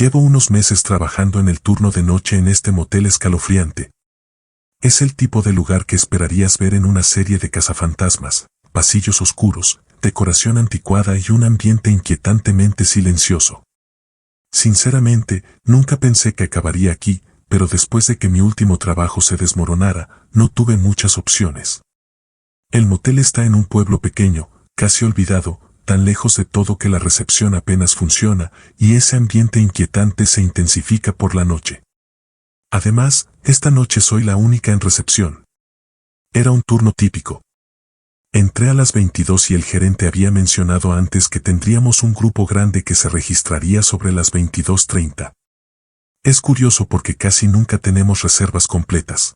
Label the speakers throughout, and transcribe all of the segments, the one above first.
Speaker 1: Llevo unos meses trabajando en el turno de noche en este motel escalofriante. Es el tipo de lugar que esperarías ver en una serie de cazafantasmas, pasillos oscuros, decoración anticuada y un ambiente inquietantemente silencioso. Sinceramente, nunca pensé que acabaría aquí, pero después de que mi último trabajo se desmoronara, no tuve muchas opciones. El motel está en un pueblo pequeño, casi olvidado, tan lejos de todo que la recepción apenas funciona, y ese ambiente inquietante se intensifica por la noche. Además, esta noche soy la única en recepción. Era un turno típico. Entré a las 22 y el gerente había mencionado antes que tendríamos un grupo grande que se registraría sobre las 22:30. Es curioso porque casi nunca tenemos reservas completas.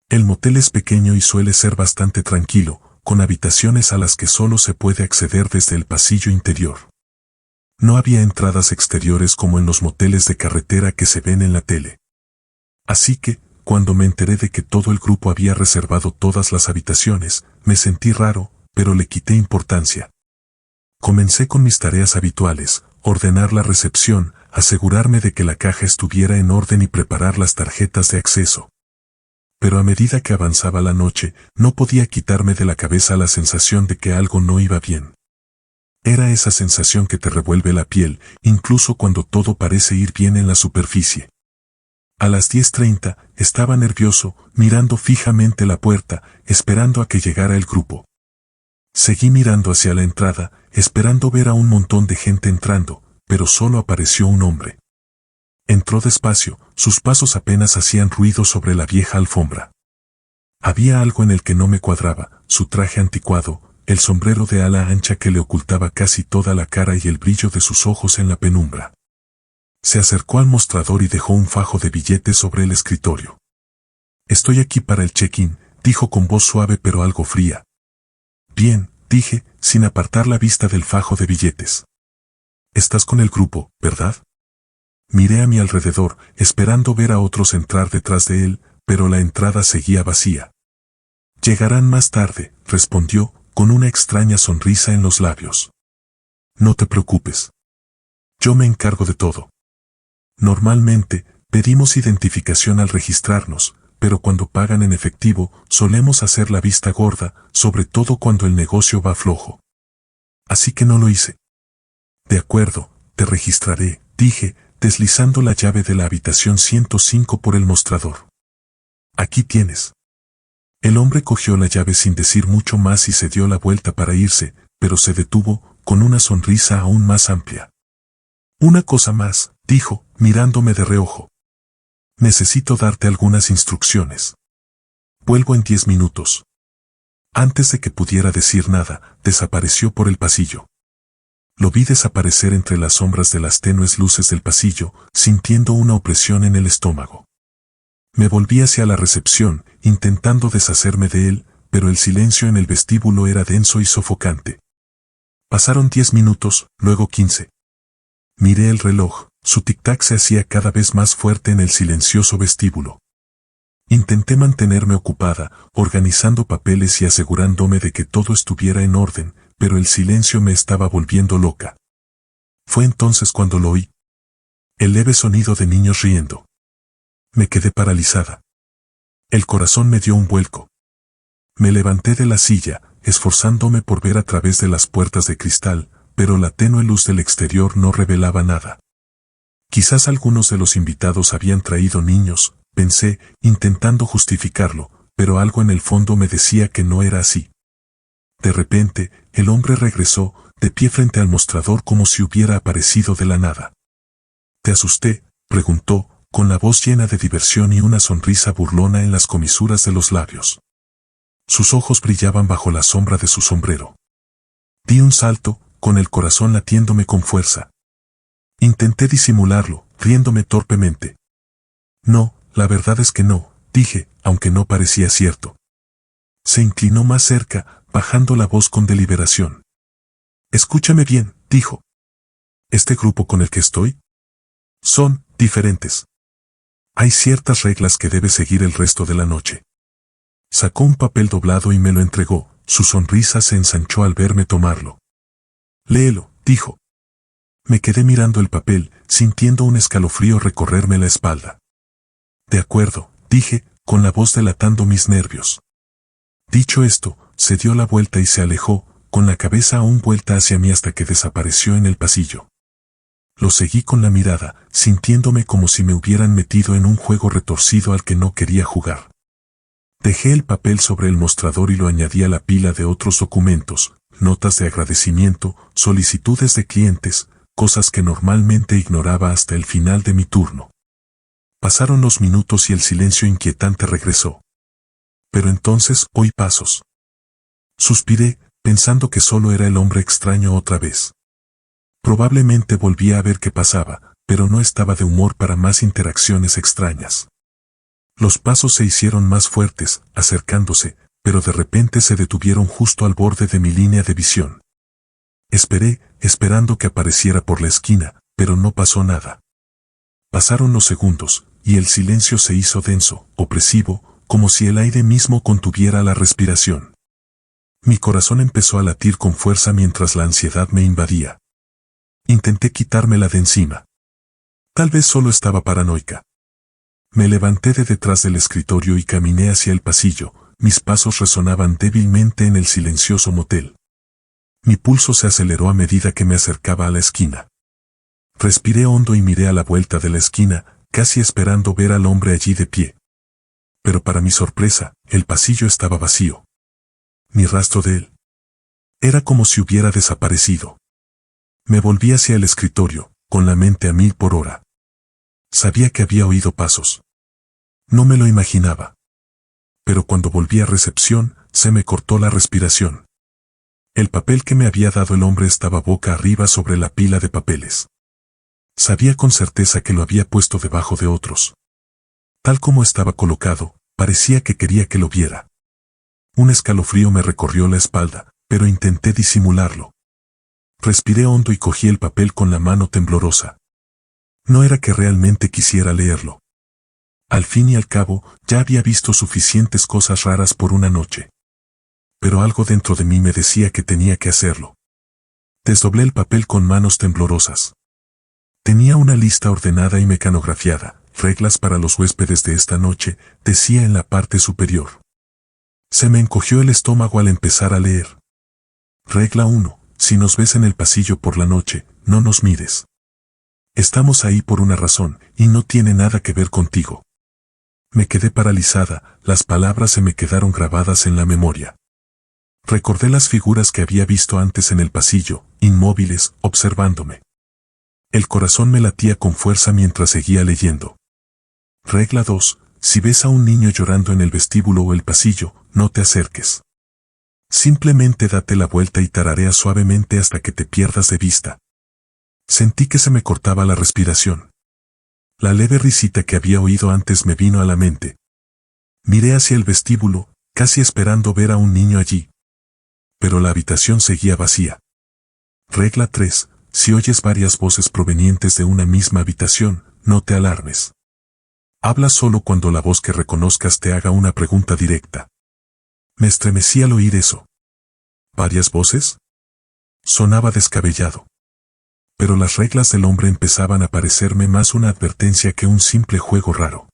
Speaker 1: El motel es pequeño y suele ser bastante tranquilo, con habitaciones a las que solo se puede acceder desde el pasillo interior. No había entradas exteriores como en los moteles de carretera que se ven en la tele. Así que, cuando me enteré de que todo el grupo había reservado todas las habitaciones, me sentí raro, pero le quité importancia. Comencé con mis tareas habituales, ordenar la recepción, asegurarme de que la caja estuviera en orden y preparar las tarjetas de acceso. Pero a medida que avanzaba la noche, no podía quitarme de la cabeza la sensación de que algo no iba bien. Era esa sensación que te revuelve la piel, incluso cuando todo parece ir bien en la superficie. A las 10:30, estaba nervioso, mirando fijamente la puerta, esperando a que llegara el grupo. Seguí mirando hacia la entrada, esperando ver a un montón de gente entrando, pero solo apareció un hombre. Entró despacio, sus pasos apenas hacían ruido sobre la vieja alfombra. Había algo en el que no me cuadraba, su traje anticuado, el sombrero de ala ancha que le ocultaba casi toda la cara y el brillo de sus ojos en la penumbra. Se acercó al mostrador y dejó un fajo de billetes sobre el escritorio. «Estoy aquí para el check-in», dijo con voz suave pero algo fría. «Bien», dije, sin apartar la vista del fajo de billetes. «Estás con el grupo, ¿verdad?» Miré a mi alrededor, esperando ver a otros entrar detrás de él, pero la entrada seguía vacía. «Llegarán más tarde», respondió, con una extraña sonrisa en los labios. «No te preocupes. Yo me encargo de todo». Normalmente, pedimos identificación al registrarnos, pero cuando pagan en efectivo, solemos hacer la vista gorda, sobre todo cuando el negocio va flojo. Así que no lo hice. «De acuerdo, te registraré», dije, deslizando la llave de la habitación 105 por el mostrador. «Aquí tienes». El hombre cogió la llave sin decir mucho más y se dio la vuelta para irse, pero se detuvo, con una sonrisa aún más amplia. «Una cosa más», dijo, mirándome de reojo. «Necesito darte algunas instrucciones. Vuelvo en 10 minutos». Antes de que pudiera decir nada, desapareció por el pasillo. Lo vi desaparecer entre las sombras de las tenues luces del pasillo, sintiendo una opresión en el estómago. Me volví hacia la recepción, intentando deshacerme de él, pero el silencio en el vestíbulo era denso y sofocante. Pasaron 10 minutos, luego 15. Miré el reloj, su tic-tac se hacía cada vez más fuerte en el silencioso vestíbulo. Intenté mantenerme ocupada, organizando papeles y asegurándome de que todo estuviera en orden, pero el silencio me estaba volviendo loca. Fue entonces cuando lo oí. El leve sonido de niños riendo. Me quedé paralizada. El corazón me dio un vuelco. Me levanté de la silla, esforzándome por ver a través de las puertas de cristal, pero la tenue luz del exterior no revelaba nada. Quizás algunos de los invitados habían traído niños, pensé, intentando justificarlo, pero algo en el fondo me decía que no era así. De repente, el hombre regresó, de pie frente al mostrador como si hubiera aparecido de la nada. «¿Te asusté?», preguntó, con la voz llena de diversión y una sonrisa burlona en las comisuras de los labios. Sus ojos brillaban bajo la sombra de su sombrero. Di un salto, con el corazón latiéndome con fuerza. Intenté disimularlo, riéndome torpemente. «No, la verdad es que no», dije, aunque no parecía cierto. Se inclinó más cerca, bajando la voz con deliberación. «Escúchame bien», dijo. «Este grupo con el que estoy son diferentes. Hay ciertas reglas que debes seguir el resto de la noche». Sacó un papel doblado y me lo entregó, su sonrisa se ensanchó al verme tomarlo. «Léelo», dijo. Me quedé mirando el papel, sintiendo un escalofrío recorrerme la espalda. De acuerdo, dije, con la voz delatando mis nervios. Dicho esto, se dio la vuelta y se alejó, con la cabeza aún vuelta hacia mí hasta que desapareció en el pasillo. Lo seguí con la mirada, sintiéndome como si me hubieran metido en un juego retorcido al que no quería jugar. Dejé el papel sobre el mostrador y lo añadí a la pila de otros documentos, notas de agradecimiento, solicitudes de clientes, cosas que normalmente ignoraba hasta el final de mi turno. Pasaron los minutos y el silencio inquietante regresó. Pero entonces oí pasos. Suspiré, pensando que solo era el hombre extraño otra vez. Probablemente volvía a ver qué pasaba, pero no estaba de humor para más interacciones extrañas. Los pasos se hicieron más fuertes, acercándose, pero de repente se detuvieron justo al borde de mi línea de visión. Esperé, esperando que apareciera por la esquina, pero no pasó nada. Pasaron los segundos, y el silencio se hizo denso, opresivo, como si el aire mismo contuviera la respiración. Mi corazón empezó a latir con fuerza mientras la ansiedad me invadía. Intenté quitármela de encima. Tal vez solo estaba paranoica. Me levanté de detrás del escritorio y caminé hacia el pasillo, mis pasos resonaban débilmente en el silencioso motel. Mi pulso se aceleró a medida que me acercaba a la esquina. Respiré hondo y miré a la vuelta de la esquina, casi esperando ver al hombre allí de pie. Pero para mi sorpresa, el pasillo estaba vacío. Ni rastro de él. Era como si hubiera desaparecido. Me volví hacia el escritorio, con la mente a 1000 por hora. Sabía que había oído pasos. No me lo imaginaba. Pero cuando volví a recepción, se me cortó la respiración. El papel que me había dado el hombre estaba boca arriba sobre la pila de papeles. Sabía con certeza que lo había puesto debajo de otros. Tal como estaba colocado, parecía que quería que lo viera. Un escalofrío me recorrió la espalda, pero intenté disimularlo. Respiré hondo y cogí el papel con la mano temblorosa. No era que realmente quisiera leerlo. Al fin y al cabo, ya había visto suficientes cosas raras por una noche. Pero algo dentro de mí me decía que tenía que hacerlo. Desdoblé el papel con manos temblorosas. Tenía una lista ordenada y mecanografiada, reglas para los huéspedes de esta noche, decía en la parte superior. Se me encogió el estómago al empezar a leer. Regla 1. Si nos ves en el pasillo por la noche, no nos mires. Estamos ahí por una razón, y no tiene nada que ver contigo. Me quedé paralizada, las palabras se me quedaron grabadas en la memoria. Recordé las figuras que había visto antes en el pasillo, inmóviles, observándome. El corazón me latía con fuerza mientras seguía leyendo. Regla 2. Si ves a un niño llorando en el vestíbulo o el pasillo, no te acerques. Simplemente date la vuelta y tararea suavemente hasta que te pierdas de vista. Sentí que se me cortaba la respiración. La leve risita que había oído antes me vino a la mente. Miré hacia el vestíbulo, casi esperando ver a un niño allí. Pero la habitación seguía vacía. Regla 3. Si oyes varias voces provenientes de una misma habitación, no te alarmes. Habla solo cuando la voz que reconozcas te haga una pregunta directa. Me estremecí al oír eso. ¿Varias voces? Sonaba descabellado. Pero las reglas del hombre empezaban a parecerme más una advertencia que un simple juego raro.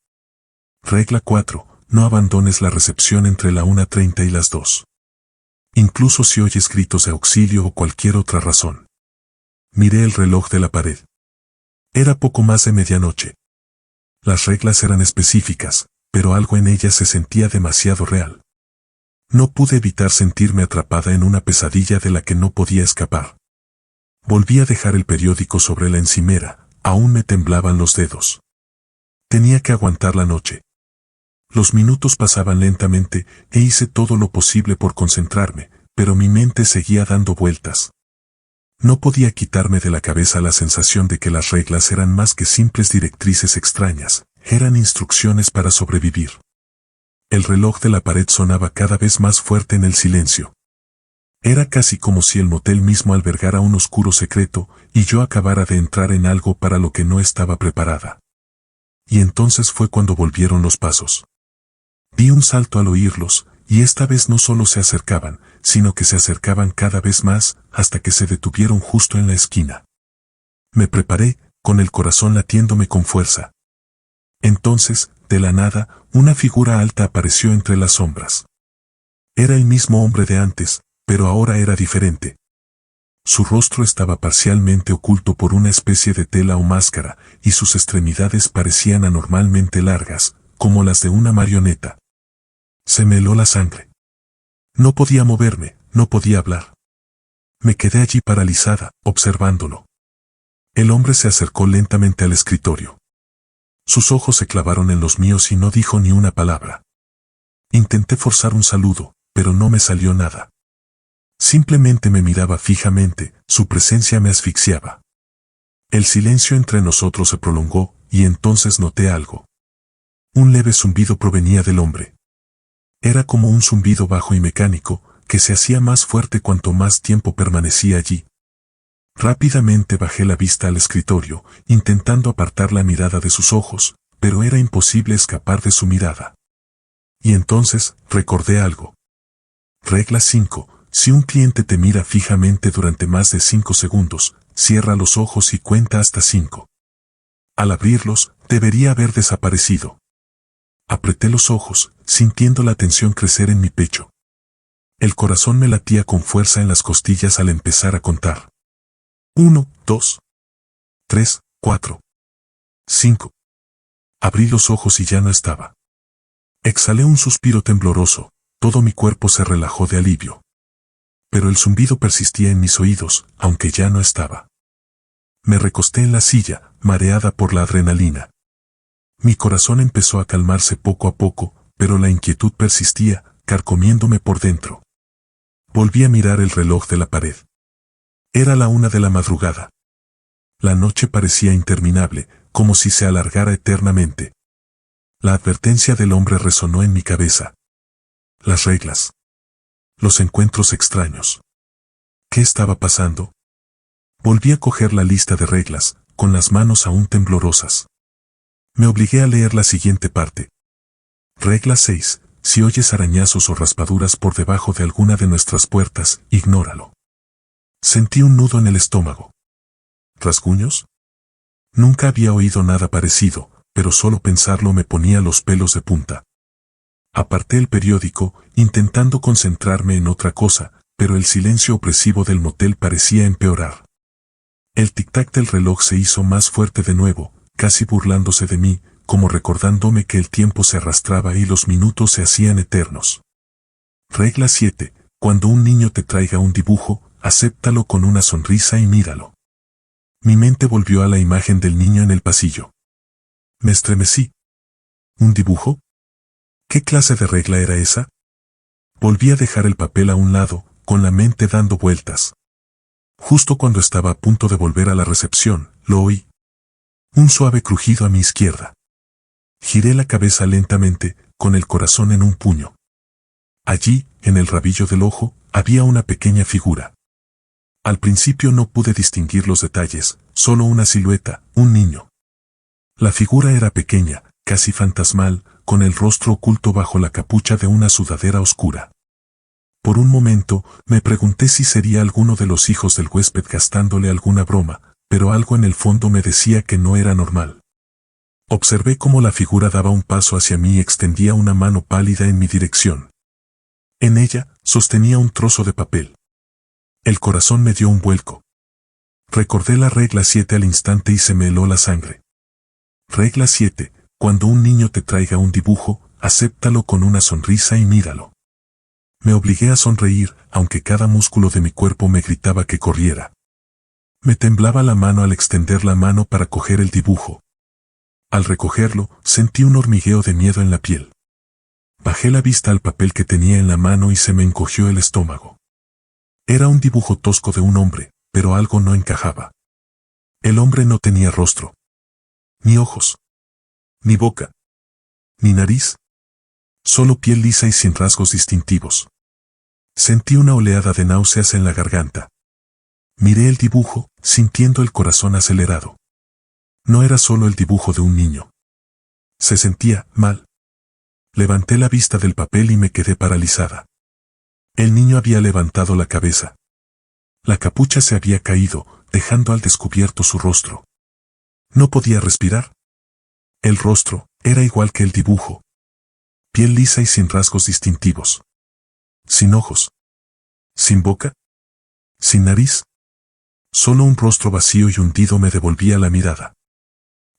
Speaker 1: Regla 4. No abandones la recepción entre la 1:30 y las 2. Incluso si oyes gritos de auxilio o cualquier otra razón. Miré el reloj de la pared. Era poco más de medianoche. Las reglas eran específicas, pero algo en ellas se sentía demasiado real. No pude evitar sentirme atrapada en una pesadilla de la que no podía escapar. Volví a dejar el periódico sobre la encimera, aún me temblaban los dedos. Tenía que aguantar la noche. Los minutos pasaban lentamente e hice todo lo posible por concentrarme, pero mi mente seguía dando vueltas. No podía quitarme de la cabeza la sensación de que las reglas eran más que simples directrices extrañas, eran instrucciones para sobrevivir. El reloj de la pared sonaba cada vez más fuerte en el silencio. Era casi como si el motel mismo albergara un oscuro secreto y yo acabara de entrar en algo para lo que no estaba preparada. Y entonces fue cuando volvieron los pasos. Di un salto al oírlos, y esta vez no solo se acercaban, sino que se acercaban cada vez más hasta que se detuvieron justo en la esquina. Me preparé, con el corazón latiéndome con fuerza. Entonces, de la nada, una figura alta apareció entre las sombras. Era el mismo hombre de antes, pero ahora era diferente. Su rostro estaba parcialmente oculto por una especie de tela o máscara, y sus extremidades parecían anormalmente largas, como las de una marioneta. Se me heló la sangre. No podía moverme, no podía hablar. Me quedé allí paralizada, observándolo. El hombre se acercó lentamente al escritorio. Sus ojos se clavaron en los míos y no dijo ni una palabra. Intenté forzar un saludo, pero no me salió nada. Simplemente me miraba fijamente, su presencia me asfixiaba. El silencio entre nosotros se prolongó, y entonces noté algo. Un leve zumbido provenía del hombre. Era como un zumbido bajo y mecánico, que se hacía más fuerte cuanto más tiempo permanecía allí. Rápidamente bajé la vista al escritorio, intentando apartar la mirada de sus ojos, pero era imposible escapar de su mirada. Y entonces, recordé algo. Regla 5. Si un cliente te mira fijamente durante más de 5 segundos, cierra los ojos y cuenta hasta 5. Al abrirlos, debería haber desaparecido. Apreté los ojos, sintiendo la tensión crecer en mi pecho. El corazón me latía con fuerza en las costillas al empezar a contar. 1, 2, 3, 4, 5. Abrí los ojos y ya no estaba. Exhalé un suspiro tembloroso, todo mi cuerpo se relajó de alivio. Pero el zumbido persistía en mis oídos, aunque ya no estaba. Me recosté en la silla, mareada por la adrenalina. Mi corazón empezó a calmarse poco a poco, pero la inquietud persistía, carcomiéndome por dentro. Volví a mirar el reloj de la pared. Era la 1 de la madrugada. La noche parecía interminable, como si se alargara eternamente. La advertencia del hombre resonó en mi cabeza. Las reglas. Los encuentros extraños. ¿Qué estaba pasando? Volví a coger la lista de reglas, con las manos aún temblorosas. Me obligué a leer la siguiente parte. Regla 6. Si oyes arañazos o raspaduras por debajo de alguna de nuestras puertas, ignóralo. Sentí un nudo en el estómago. ¿Rasguños? Nunca había oído nada parecido, pero solo pensarlo me ponía los pelos de punta. Aparté el periódico, intentando concentrarme en otra cosa, pero el silencio opresivo del motel parecía empeorar. El tic-tac del reloj se hizo más fuerte de nuevo, casi burlándose de mí, como recordándome que el tiempo se arrastraba y los minutos se hacían eternos. Regla 7. Cuando un niño te traiga un dibujo, acéptalo con una sonrisa y míralo. Mi mente volvió a la imagen del niño en el pasillo. Me estremecí. ¿Un dibujo? ¿Qué clase de regla era esa? Volví a dejar el papel a un lado, con la mente dando vueltas. Justo cuando estaba a punto de volver a la recepción, lo oí. Un suave crujido a mi izquierda. Giré la cabeza lentamente, con el corazón en un puño. Allí, en el rabillo del ojo, había una pequeña figura. Al principio no pude distinguir los detalles, solo una silueta, un niño. La figura era pequeña, casi fantasmal, con el rostro oculto bajo la capucha de una sudadera oscura. Por un momento, me pregunté si sería alguno de los hijos del huésped gastándole alguna broma, pero algo en el fondo me decía que no era normal. Observé cómo la figura daba un paso hacia mí y extendía una mano pálida en mi dirección. En ella, sostenía un trozo de papel. El corazón me dio un vuelco. Recordé la regla 7 al instante y se me heló la sangre. Regla 7. Cuando un niño te traiga un dibujo, acéptalo con una sonrisa y míralo. Me obligué a sonreír, aunque cada músculo de mi cuerpo me gritaba que corriera. Me temblaba la mano al extender la mano para coger el dibujo. Al recogerlo, sentí un hormigueo de miedo en la piel. Bajé la vista al papel que tenía en la mano y se me encogió el estómago. Era un dibujo tosco de un hombre, pero algo no encajaba. El hombre no tenía rostro. Ni ojos. Ni boca. Ni nariz. Solo piel lisa y sin rasgos distintivos. Sentí una oleada de náuseas en la garganta. Miré el dibujo, sintiendo el corazón acelerado. No era solo el dibujo de un niño. Se sentía mal. Levanté la vista del papel y me quedé paralizada. El niño había levantado la cabeza. La capucha se había caído, dejando al descubierto su rostro. No podía respirar. El rostro era igual que el dibujo. Piel lisa y sin rasgos distintivos. Sin ojos. Sin boca. Sin nariz. Solo un rostro vacío y hundido me devolvía la mirada.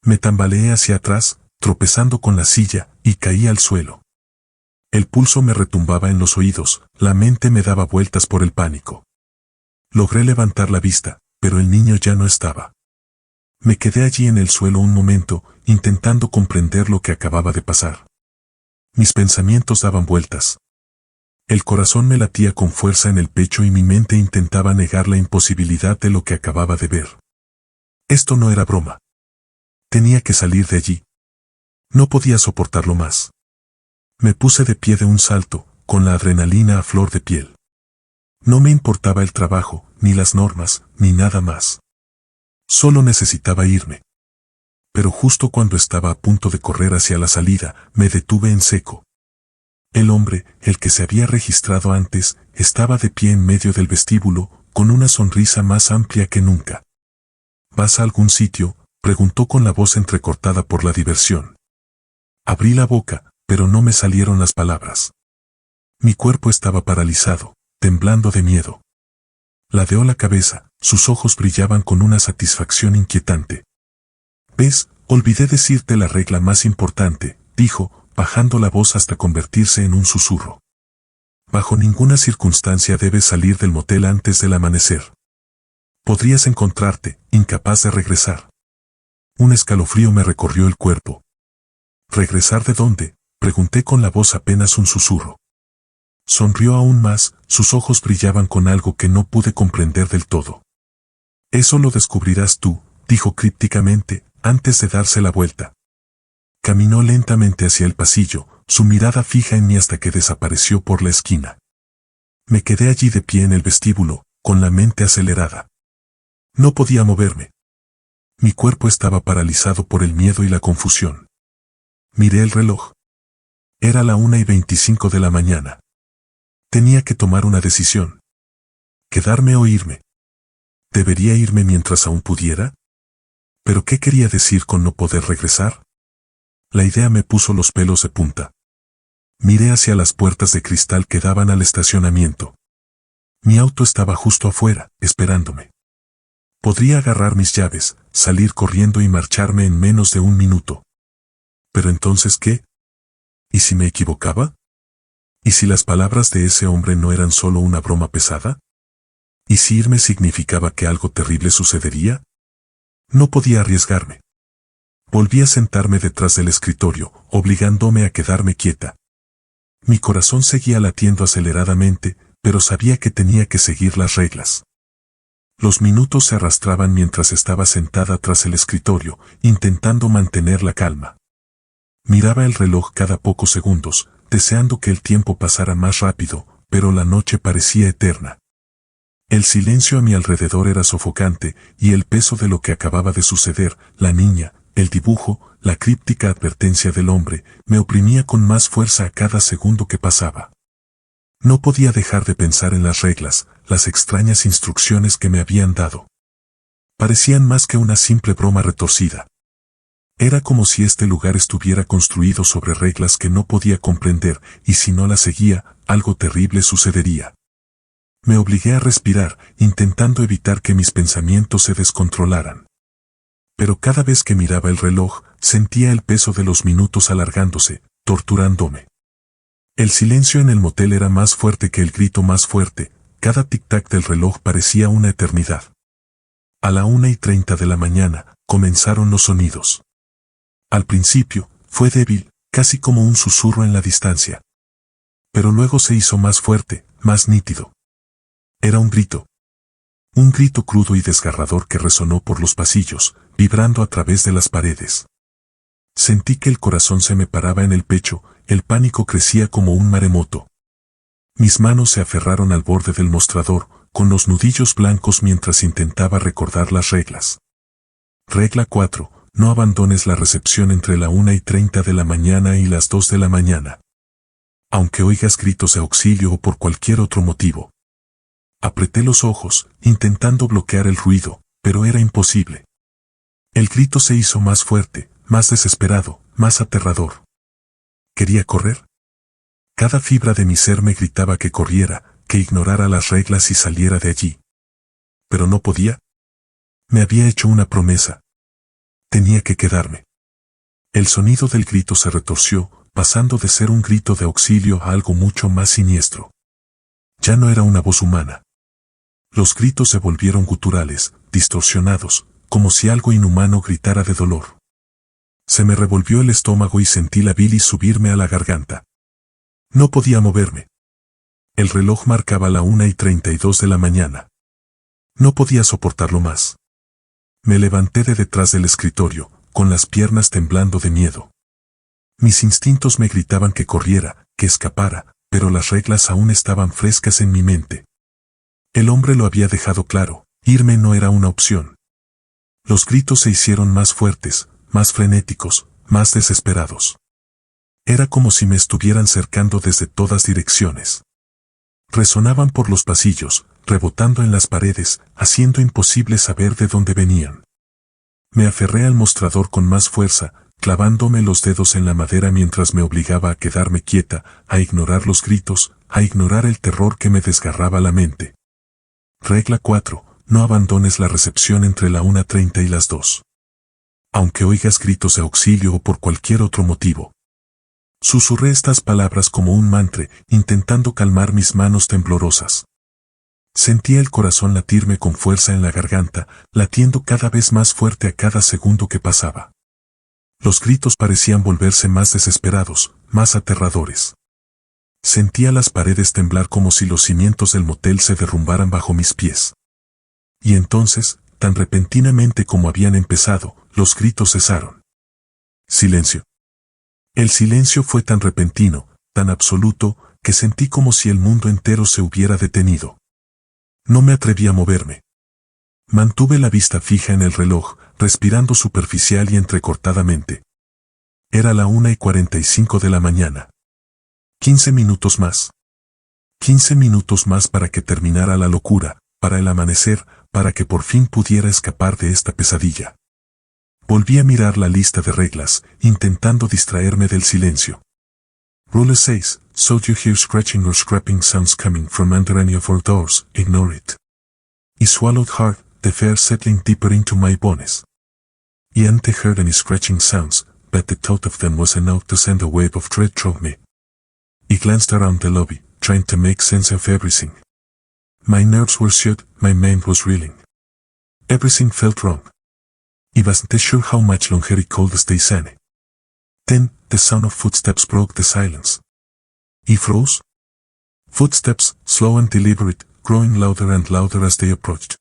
Speaker 1: Me tambaleé hacia atrás, tropezando con la silla, y caí al suelo. El pulso me retumbaba en los oídos, la mente me daba vueltas por el pánico. Logré levantar la vista, pero el niño ya no estaba. Me quedé allí en el suelo un momento, intentando comprender lo que acababa de pasar. Mis pensamientos daban vueltas. El corazón me latía con fuerza en el pecho y mi mente intentaba negar la imposibilidad de lo que acababa de ver. Esto no era broma. Tenía que salir de allí. No podía soportarlo más. Me puse de pie de un salto, con la adrenalina a flor de piel. No me importaba el trabajo, ni las normas, ni nada más. Solo necesitaba irme. Pero justo cuando estaba a punto de correr hacia la salida, me detuve en seco. El hombre, el que se había registrado antes, estaba de pie en medio del vestíbulo, con una sonrisa más amplia que nunca. ¿Vas a algún sitio?, preguntó con la voz entrecortada por la diversión. Abrí la boca, pero no me salieron las palabras. Mi cuerpo estaba paralizado, temblando de miedo. Ladeó la cabeza, sus ojos brillaban con una satisfacción inquietante. «¿Ves? Olvidé decirte la regla más importante», dijo, bajando la voz hasta convertirse en un susurro. «Bajo ninguna circunstancia debes salir del motel antes del amanecer. Podrías encontrarte, incapaz de regresar». Un escalofrío me recorrió el cuerpo. «¿Regresar de dónde?», pregunté con la voz apenas un susurro. Sonrió aún más, sus ojos brillaban con algo que no pude comprender del todo. «Eso lo descubrirás tú», dijo crípticamente, antes de darse la vuelta. Caminó lentamente hacia el pasillo, su mirada fija en mí hasta que desapareció por la esquina. Me quedé allí de pie en el vestíbulo, con la mente acelerada. No podía moverme. Mi cuerpo estaba paralizado por el miedo y la confusión. Miré el reloj. Era la 1:25 de la mañana. Tenía que tomar una decisión. ¿Quedarme o irme? ¿Debería irme mientras aún pudiera? ¿Pero qué quería decir con no poder regresar? La idea me puso los pelos de punta. Miré hacia las puertas de cristal que daban al estacionamiento. Mi auto estaba justo afuera, esperándome. Podría agarrar mis llaves, salir corriendo y marcharme en menos de un minuto. ¿Pero entonces qué? ¿Y si me equivocaba? ¿Y si las palabras de ese hombre no eran solo una broma pesada? ¿Y si irme significaba que algo terrible sucedería? No podía arriesgarme. Volví a sentarme detrás del escritorio, obligándome a quedarme quieta. Mi corazón seguía latiendo aceleradamente, pero sabía que tenía que seguir las reglas. Los minutos se arrastraban mientras estaba sentada tras el escritorio, intentando mantener la calma. Miraba el reloj cada pocos segundos, deseando que el tiempo pasara más rápido, pero la noche parecía eterna. El silencio a mi alrededor era sofocante, y el peso de lo que acababa de suceder, la niña, el dibujo, la críptica advertencia del hombre, me oprimía con más fuerza a cada segundo que pasaba. No podía dejar de pensar en las reglas, las extrañas instrucciones que me habían dado. Parecían más que una simple broma retorcida. Era como si este lugar estuviera construido sobre reglas que no podía comprender, y si no las seguía, algo terrible sucedería. Me obligué a respirar, intentando evitar que mis pensamientos se descontrolaran. Pero cada vez que miraba el reloj, sentía el peso de los minutos alargándose, torturándome. El silencio en el motel era más fuerte que el grito más fuerte, cada tic-tac del reloj parecía una eternidad. A la 1:30 de la mañana, comenzaron los sonidos. Al principio, fue débil, casi como un susurro en la distancia. Pero luego se hizo más fuerte, más nítido. Era un grito. Un grito crudo y desgarrador que resonó por los pasillos, vibrando a través de las paredes. Sentí que el corazón se me paraba en el pecho, el pánico crecía como un maremoto. Mis manos se aferraron al borde del mostrador, con los nudillos blancos mientras intentaba recordar las reglas. Regla 4. No abandones la recepción entre la 1:30 de la mañana y las 2 de la mañana. Aunque oigas gritos de auxilio o por cualquier otro motivo. Apreté los ojos, intentando bloquear el ruido, pero era imposible. El grito se hizo más fuerte, más desesperado, más aterrador. ¿Quería correr? Cada fibra de mi ser me gritaba que corriera, que ignorara las reglas y saliera de allí. Pero no podía. Me había hecho una promesa. Tenía que quedarme. El sonido del grito se retorció, pasando de ser un grito de auxilio a algo mucho más siniestro. Ya no era una voz humana. Los gritos se volvieron guturales, distorsionados, como si algo inhumano gritara de dolor. Se me revolvió el estómago y sentí la bilis subirme a la garganta. No podía moverme. El reloj marcaba la 1:32 de la mañana. No podía soportarlo más. Me levanté de detrás del escritorio, con las piernas temblando de miedo. Mis instintos me gritaban que corriera, que escapara, pero las reglas aún estaban frescas en mi mente. El hombre lo había dejado claro, irme no era una opción. Los gritos se hicieron más fuertes, más frenéticos, más desesperados. Era como si me estuvieran cercando desde todas direcciones. Resonaban por los pasillos, rebotando en las paredes, haciendo imposible saber de dónde venían. Me aferré al mostrador con más fuerza, clavándome los dedos en la madera mientras me obligaba a quedarme quieta, a ignorar los gritos, a ignorar el terror que me desgarraba la mente. Regla 4. No abandones la recepción entre la 1:30 y las 2. Aunque oigas gritos de auxilio o por cualquier otro motivo. Susurré estas palabras como un mantra, intentando calmar mis manos temblorosas. Sentía el corazón latirme con fuerza en la garganta, latiendo cada vez más fuerte a cada segundo que pasaba. Los gritos parecían volverse más desesperados, más aterradores. Sentía las paredes temblar como si los cimientos del motel se derrumbaran bajo mis pies. Y entonces, tan repentinamente como habían empezado, los gritos cesaron. Silencio. El silencio fue tan repentino, tan absoluto, que sentí como si el mundo entero se hubiera detenido. No me atreví a moverme. Mantuve la vista fija en el reloj, respirando superficial y entrecortadamente. Era la 1:45 de la mañana. 15 minutos más. 15 minutos más para que terminara la locura, para el amanecer, para que por fin pudiera escapar de esta pesadilla. Volví a mirar la lista de reglas, intentando distraerme del silencio. Rule 6. So you hear scratching or scraping sounds coming from under any of our doors, ignore it. I swallowed hard, the fear settling deeper into my bones. I hadn't heard any scratching sounds, but the thought of them was enough to send a wave of dread through me. I glanced around the lobby, trying to make sense of everything. My nerves were shot, my mind was reeling. Everything felt wrong. I wasn't sure how much longer I could stay sane. Then, the sound of footsteps broke the silence. I froze. Footsteps, slow and deliberate, growing louder and louder as they approached.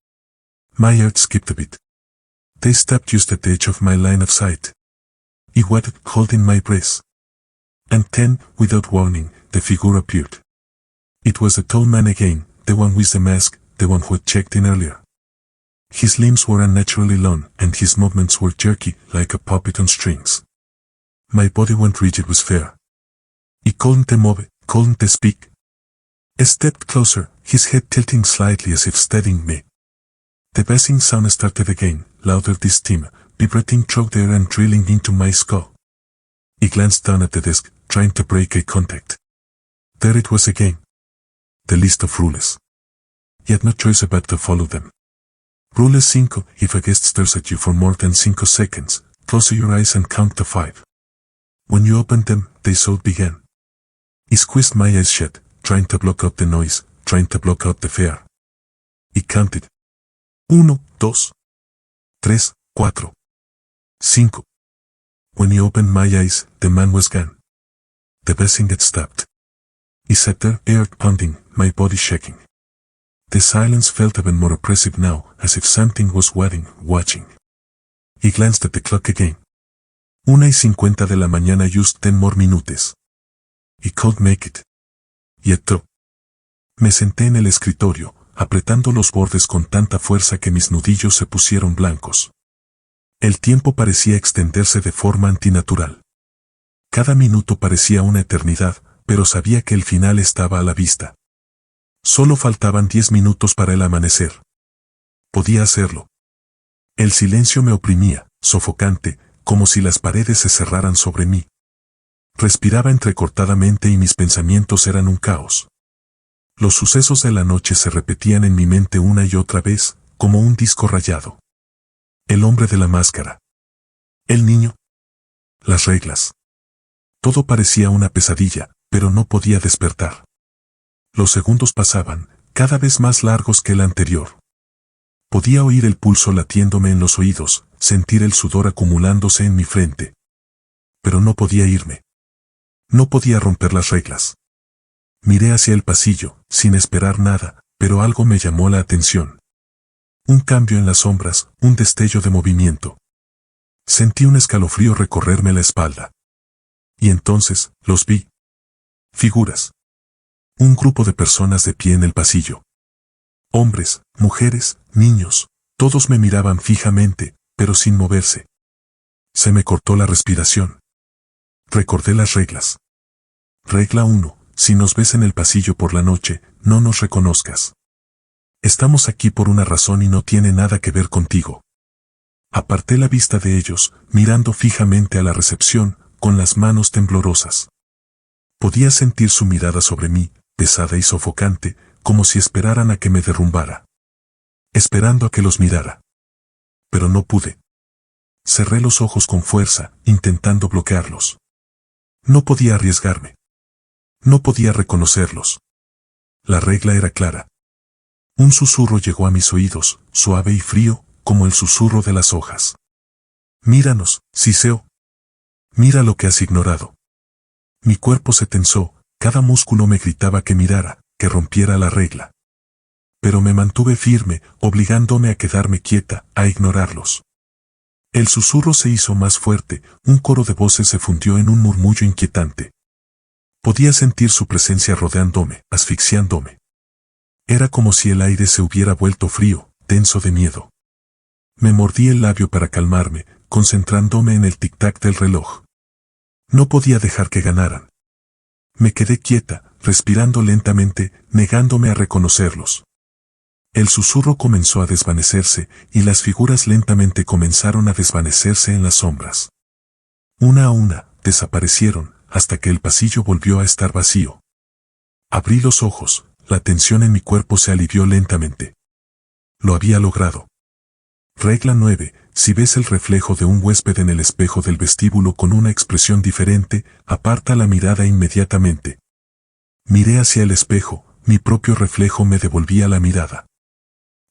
Speaker 1: My heart skipped a beat. They stopped just at the edge of my line of sight. I waited, holding my breath. And then, without warning, the figure appeared. It was the tall man again, the one with the mask, the one who had checked in earlier. His limbs were unnaturally long, and his movements were jerky, like a puppet on strings. My body went rigid with fear. I couldn't move, couldn't speak. I stepped closer, his head tilting slightly as if studying me. The buzzing sound started again, louder this time, vibrating through the air and drilling into my skull. I glanced down at the desk, trying to break eye contact. There it was again. The list of rules. I had no choice but to follow them. Rule 5. If a guest stares at you for more than 5 seconds, close your eyes and count to 5. When you opened them, they should begin. I squeezed my eyes shut, trying to block out the noise, trying to block out the fear. I counted. 1, 2, 3, 4, 5. When I opened my eyes, the man was gone. The buzzing had stopped. I sat there, air pounding, my body shaking. The silence felt even more oppressive now, as if something was waiting, watching. I glanced at the clock again. 1:50 de la mañana, just 10 more minutes. I could make it. Yet though. Me senté en el escritorio, apretando los bordes con tanta fuerza que mis nudillos se pusieron blancos. El tiempo parecía extenderse de forma antinatural. Cada minuto parecía una eternidad, pero sabía que el final estaba a la vista. Solo faltaban 10 minutos para el amanecer. Podía hacerlo. El silencio me oprimía, sofocante, como si las paredes se cerraran sobre mí. Respiraba entrecortadamente y mis pensamientos eran un caos. Los sucesos de la noche se repetían en mi mente una y otra vez, como un disco rayado. El hombre de la máscara. El niño. Las reglas. Todo parecía una pesadilla, pero no podía despertar. Los segundos pasaban, cada vez más largos que el anterior. Podía oír el pulso latiéndome en los oídos, sentir el sudor acumulándose en mi frente. Pero no podía irme. No podía romper las reglas. Miré hacia el pasillo, sin esperar nada, pero algo me llamó la atención. Un cambio en las sombras, un destello de movimiento. Sentí un escalofrío recorrerme la espalda. Y entonces, los vi. Figuras. Un grupo de personas de pie en el pasillo. Hombres, mujeres, niños, todos me miraban fijamente, pero sin moverse. Se me cortó la respiración. Recordé las reglas. Regla 1. Si nos ves en el pasillo por la noche, no nos reconozcas. Estamos aquí por una razón y no tiene nada que ver contigo. Aparté la vista de ellos, mirando fijamente a la recepción, con las manos temblorosas. Podía sentir su mirada sobre mí, pesada y sofocante, como si esperaran a que me derrumbara. Esperando a que los mirara. Pero no pude. Cerré los ojos con fuerza, intentando bloquearlos. No podía arriesgarme. No podía reconocerlos. La regla era clara. Un susurro llegó a mis oídos, suave y frío, como el susurro de las hojas. Míranos, Siseo. Mira lo que has ignorado. Mi cuerpo se tensó, cada músculo me gritaba que mirara, que rompiera la regla. Pero me mantuve firme, obligándome a quedarme quieta, a ignorarlos. El susurro se hizo más fuerte, un coro de voces se fundió en un murmullo inquietante. Podía sentir su presencia rodeándome, asfixiándome. Era como si el aire se hubiera vuelto frío, tenso de miedo. Me mordí el labio para calmarme, concentrándome en el tic-tac del reloj. No podía dejar que ganaran. Me quedé quieta, respirando lentamente, negándome a reconocerlos. El susurro comenzó a desvanecerse, y las figuras lentamente comenzaron a desvanecerse en las sombras. Una a una, desaparecieron, hasta que el pasillo volvió a estar vacío. Abrí los ojos, la tensión en mi cuerpo se alivió lentamente. Lo había logrado. Regla 9. Si ves el reflejo de un huésped en el espejo del vestíbulo con una expresión diferente, aparta la mirada inmediatamente. Miré hacia el espejo, mi propio reflejo me devolvía la mirada.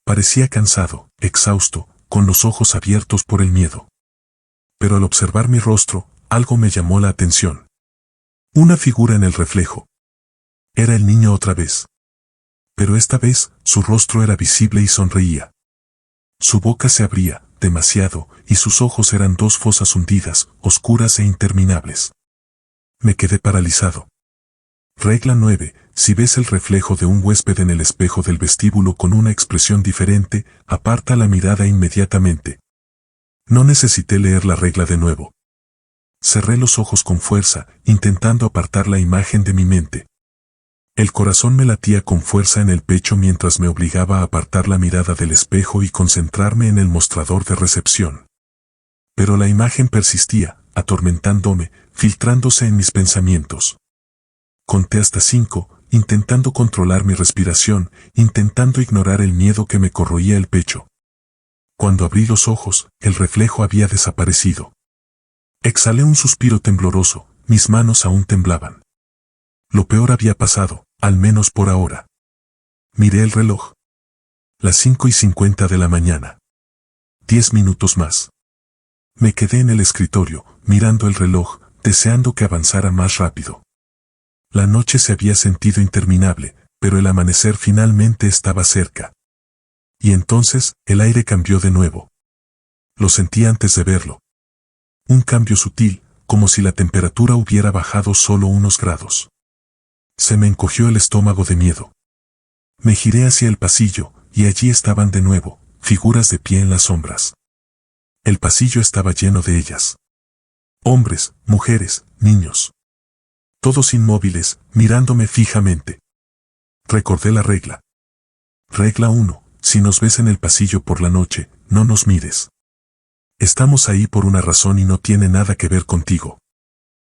Speaker 1: Parecía cansado, exhausto, con los ojos abiertos por el miedo. Pero al observar mi rostro, algo me llamó la atención. Una figura en el reflejo. Era el niño otra vez. Pero esta vez, su rostro era visible y sonreía. Su boca se abría, demasiado, y sus ojos eran dos fosas hundidas, oscuras e interminables. Me quedé paralizado. Regla 9. Si ves el reflejo de un huésped en el espejo del vestíbulo con una expresión diferente, aparta la mirada inmediatamente. No necesité leer la regla de nuevo. Cerré los ojos con fuerza, intentando apartar la imagen de mi mente. El corazón me latía con fuerza en el pecho mientras me obligaba a apartar la mirada del espejo y concentrarme en el mostrador de recepción. Pero la imagen persistía, atormentándome, filtrándose en mis pensamientos. Conté hasta 5, intentando controlar mi respiración, intentando ignorar el miedo que me corroía el pecho. Cuando abrí los ojos, el reflejo había desaparecido. Exhalé un suspiro tembloroso, mis manos aún temblaban. Lo peor había pasado, al menos por ahora. Miré el reloj. Las 5:50 de la mañana. 10 minutos más. Me quedé en el escritorio, mirando el reloj, deseando que avanzara más rápido. La noche se había sentido interminable, pero el amanecer finalmente estaba cerca. Y entonces, el aire cambió de nuevo. Lo sentí antes de verlo. Un cambio sutil, como si la temperatura hubiera bajado solo unos grados. Se me encogió el estómago de miedo. Me giré hacia el pasillo, y allí estaban de nuevo, figuras de pie en las sombras. El pasillo estaba lleno de ellas. Hombres, mujeres, niños. Todos inmóviles, mirándome fijamente. Recordé la regla. Regla 1. Si nos ves en el pasillo por la noche, no nos mires. Estamos ahí por una razón y no tiene nada que ver contigo.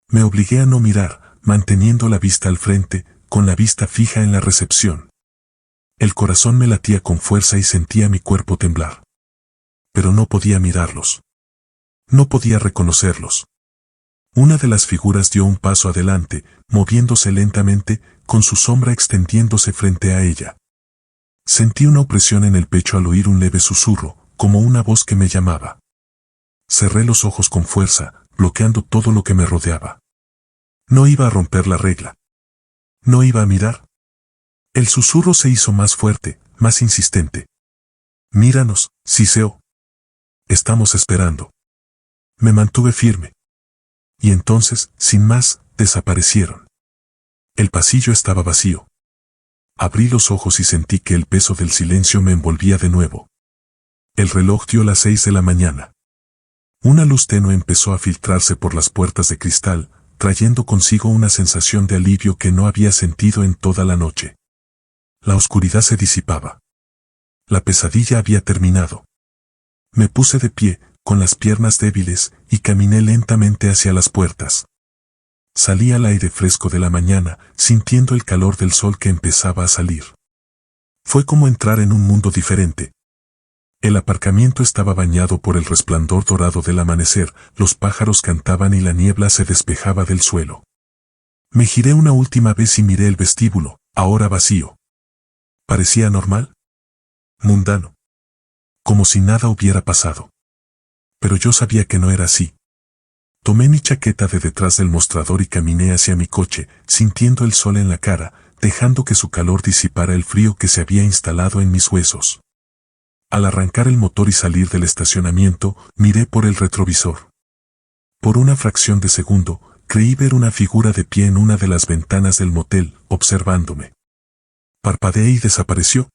Speaker 1: Me obligué a no mirar, manteniendo la vista al frente, con la vista fija en la recepción. El corazón me latía con fuerza y sentía mi cuerpo temblar. Pero no podía mirarlos. No podía reconocerlos. Una de las figuras dio un paso adelante, moviéndose lentamente, con su sombra extendiéndose frente a ella. Sentí una opresión en el pecho al oír un leve susurro, como una voz que me llamaba. Cerré los ojos con fuerza, bloqueando todo lo que me rodeaba. No iba a romper la regla. No iba a mirar. El susurro se hizo más fuerte, más insistente. Míranos, Siseo. Estamos esperando. Me mantuve firme. Y entonces, sin más, desaparecieron. El pasillo estaba vacío. Abrí los ojos y sentí que el peso del silencio me envolvía de nuevo. El reloj dio las 6 de la mañana. Una luz tenue empezó a filtrarse por las puertas de cristal, trayendo consigo una sensación de alivio que no había sentido en toda la noche. La oscuridad se disipaba. La pesadilla había terminado. Me puse de pie, con las piernas débiles, y caminé lentamente hacia las puertas. Salí al aire fresco de la mañana, sintiendo el calor del sol que empezaba a salir. Fue como entrar en un mundo diferente. El aparcamiento estaba bañado por el resplandor dorado del amanecer, los pájaros cantaban y la niebla se despejaba del suelo. Me giré una última vez y miré el vestíbulo, ahora vacío. ¿Parecía normal? Mundano. Como si nada hubiera pasado. Pero yo sabía que no era así. Tomé mi chaqueta de detrás del mostrador y caminé hacia mi coche, sintiendo el sol en la cara, dejando que su calor disipara el frío que se había instalado en mis huesos. Al arrancar el motor y salir del estacionamiento, miré por el retrovisor. Por una fracción de segundo, creí ver una figura de pie en una de las ventanas del motel, observándome. Parpadeé y desapareció.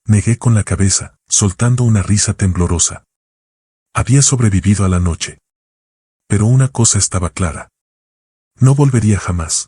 Speaker 1: Negué con la cabeza, soltando una risa temblorosa. Había sobrevivido a la noche. Pero una cosa estaba clara. No volvería jamás.